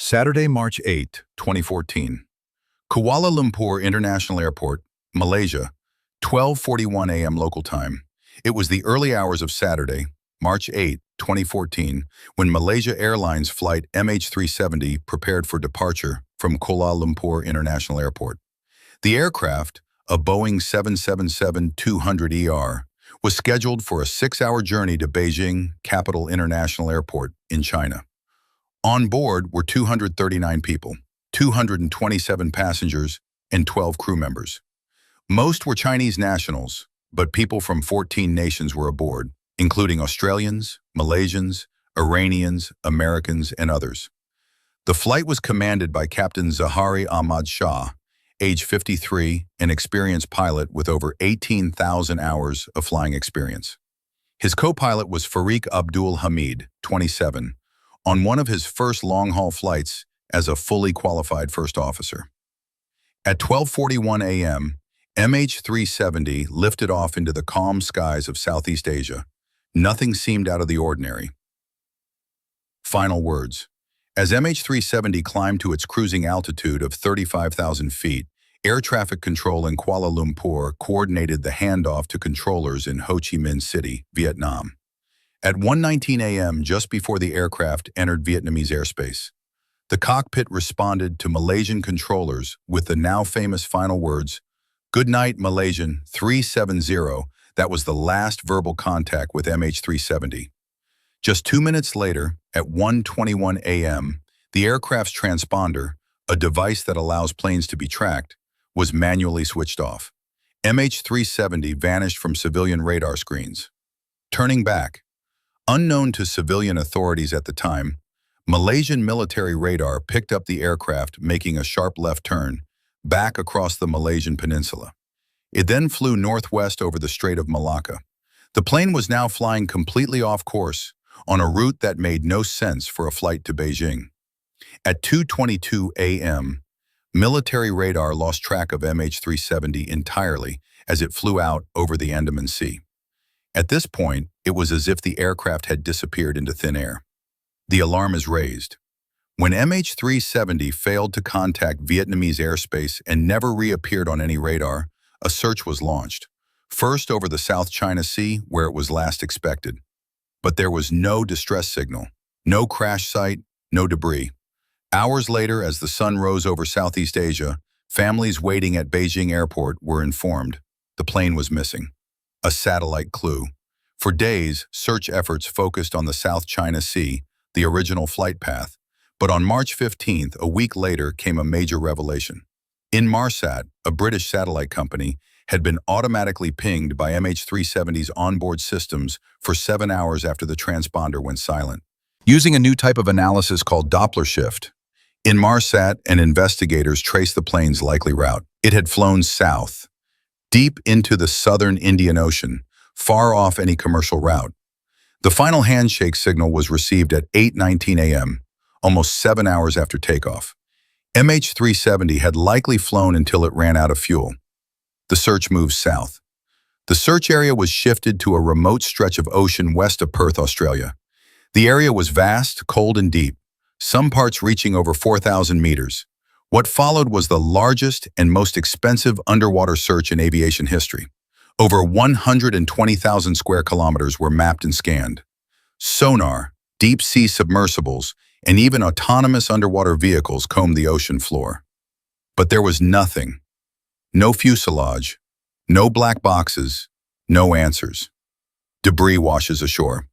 Saturday, March 8, 2014. Kuala Lumpur International Airport, Malaysia, 12:41 a.m. local time. It was the early hours of Saturday, March 8, 2014, when Malaysia Airlines Flight MH370 prepared for departure from Kuala Lumpur International Airport. The aircraft, a Boeing 777-200ER, was scheduled for a 6-hour journey to Beijing Capital International Airport in China. On board were 239 people, 227 passengers, and 12 crew members. Most were Chinese nationals, but people from 14 nations were aboard, including Australians, Malaysians, Iranians, Americans, and others. The flight was commanded by Captain Zahari Ahmad Shah, age 53, an experienced pilot with over 18,000 hours of flying experience. His co-pilot was Fariq Abdul Hamid, 27, on one of his first long-haul flights as a fully qualified first officer. At 12:41 a.m., MH370 lifted off into the calm skies of Southeast Asia. Nothing seemed out of the ordinary. Final words. As MH370 climbed to its cruising altitude of 35,000 feet, air traffic control in Kuala Lumpur coordinated the handoff to controllers in Ho Chi Minh City, Vietnam. At 1:19 a.m., just before the aircraft entered Vietnamese airspace, the cockpit responded to Malaysian controllers with the now famous final words, "Good night, Malaysian 370." That was the last verbal contact with MH370. Just 2 minutes later, at 1:21 a.m., the aircraft's transponder, a device that allows planes to be tracked, was manually switched off. MH370 vanished from civilian radar screens. Turning back, unknown to civilian authorities at the time, Malaysian military radar picked up the aircraft making a sharp left turn back across the Malaysian peninsula. It then flew northwest over the Strait of Malacca. The plane was now flying completely off course on a route that made no sense for a flight to Beijing. At 2:22 a.m., military radar lost track of MH370 entirely as it flew out over the Andaman Sea. At this point, it was as if the aircraft had disappeared into thin air. The alarm is raised. When MH370 failed to contact Vietnamese airspace and never reappeared on any radar, a search was launched, first over the South China Sea where it was last expected. But there was no distress signal, no crash site, no debris. Hours later, as the sun rose over Southeast Asia, families waiting at Beijing Airport were informed the plane was missing. A satellite clue. For days, search efforts focused on the South China Sea, the original flight path. But on March 15th, a week later, came a major revelation. Inmarsat, a British satellite company, had been automatically pinged by MH370's onboard systems for 7 hours after the transponder went silent. Using a new type of analysis called Doppler shift, Inmarsat and investigators traced the plane's likely route. It had flown south, deep into the southern Indian Ocean, far off any commercial route. The final handshake signal was received at 8:19 a.m., almost 7 hours after takeoff. MH370 had likely flown until it ran out of fuel. The search moved south. The search area was shifted to a remote stretch of ocean west of Perth, Australia. The area was vast, cold, and deep, some parts reaching over 4,000 meters. What followed was the largest and most expensive underwater search in aviation history. Over 120,000 square kilometers were mapped and scanned. Sonar, deep-sea submersibles, and even autonomous underwater vehicles combed the ocean floor. But there was nothing. No fuselage, no black boxes, no answers. Debris washes ashore.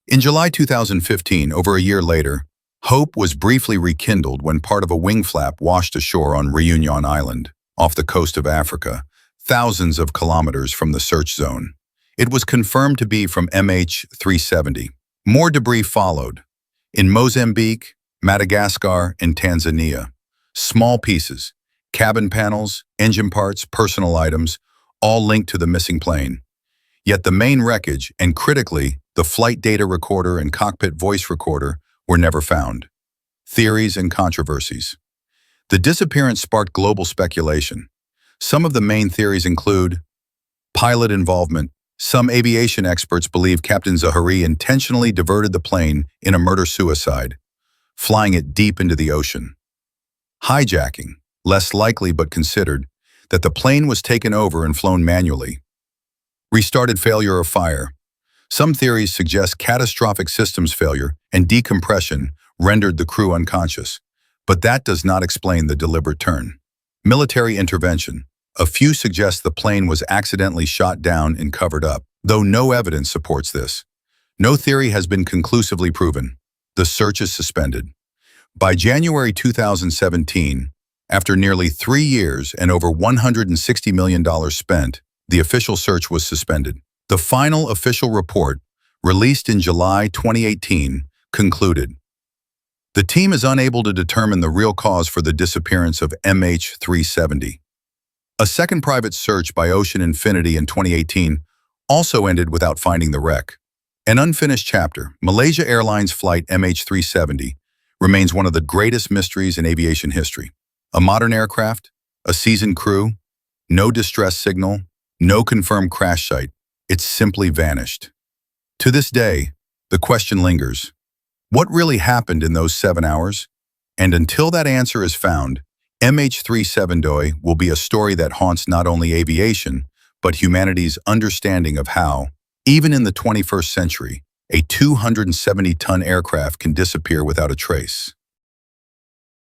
In July 2015, over a year later, hope was briefly rekindled when part of a wing flap washed ashore on Réunion Island, off the coast of Africa, thousands of kilometers from the search zone. It was confirmed to be from MH370. More debris followed. In Mozambique, Madagascar, and Tanzania, small pieces, cabin panels, engine parts, personal items, all linked to the missing plane. Yet the main wreckage, and critically, the flight data recorder and cockpit voice recorder, were never found. Theories and controversies. The disappearance sparked global speculation. Some of the main theories include pilot involvement. Some aviation experts believe Captain Zahari intentionally diverted the plane in a murder-suicide. flying it deep into the ocean. Hijacking, less likely but considered, that the plane was taken over and flown manually. Restarted failure or fire. Some theories suggest catastrophic systems failure and decompression rendered the crew unconscious, but that does not explain the deliberate turn. Military intervention. A few suggest the plane was accidentally shot down and covered up, though no evidence supports this. No theory has been conclusively proven. The search is suspended. By January 2017, after nearly 3 years and over $160 million spent, the official search was suspended. The final official report, released in July 2018, concluded, "The team is unable to determine the real cause for the disappearance of MH370. A second private search by Ocean Infinity in 2018 also ended without finding the wreck. An unfinished chapter, Malaysia Airlines Flight MH370, remains one of the greatest mysteries in aviation history. A modern aircraft, a seasoned crew, no distress signal, no confirmed crash site. It's simply vanished. To this day, the question lingers. What really happened in those 7 hours? And until that answer is found, MH370 will be a story that haunts not only aviation, but humanity's understanding of how, even in the 21st century, a 270-ton aircraft can disappear without a trace.